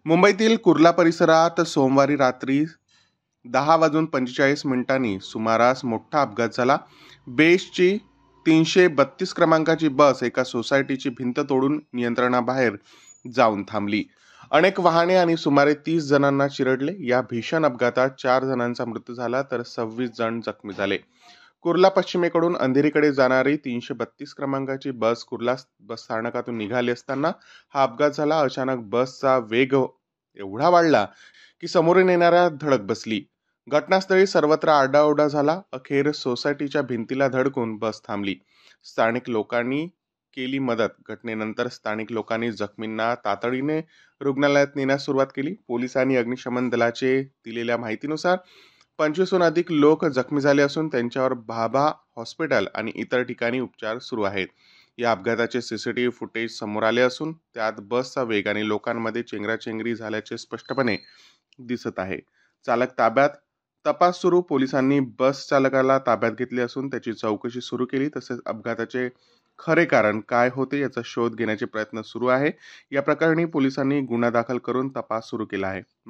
मुंबईतील कुर्ला परिसरात सोमवारी रात्री 10:45 सुमारास मोठा अपघात झाला. बेस्टची 332 क्रमांकाची बस एका सोसायटीची भिंत तोडून नियंत्रणाबाहेर जाऊन थांबली. अनेक वाहने आणि सुमारे 30 जणांना चिरडले. या भीषण अपघातात 4 जणांचा मृत्यू झाला तर 26 जण जखमी झाले. कुर्ला पश्चिमेकडून अंधेरीकडे जाणारी 332 क्रमांकाची बस कुर्ला बस स्थानकातून निघाली असताना हा अपघात झाला. अचानक बसचा वेग एवढा वाढला की समोरून येणाऱ्या धडक बसली. घटनास्थळी सर्वत्र आरडाओरडा झाला. अखेर सोसायटीच्या भिंतीला धडकून बस थांबली. स्थानिक लोकांनी केली मदत. घटनेनंतर स्थानिक लोकांनी जखमींना तातडीने रुग्णालयात नेण्यास सुरुवात केली. पोलिसांनी अग्निशमन दलाचे दिलेल्या माहितीनुसार 25हून अधिक लोक जखमी झाले असून त्यांच्यावर भाभा हॉस्पिटल आणि इतर ठिकाणी उपचार सुरू आहेत. या अपघाताचे सीसीटीव्ही फुटेज समोर आले असून त्यात बसचा वेग आणि लोकांमध्ये चेंगराचेंगरी झाल्याचे स्पष्टपणे दिसत आहे. चालक ताब्यात, तपास सुरू. पोलिसांनी बस चालकाला ताब्यात घेतले असून त्याची चौकशी सुरू केली. तसेच अपघाताचे खरे कारण काय होते याचा शोध घेण्याचे प्रयत्न सुरू आहे. या प्रकरणी पोलिसांनी गुन्हा दाखल करून तपास सुरू केला आहे.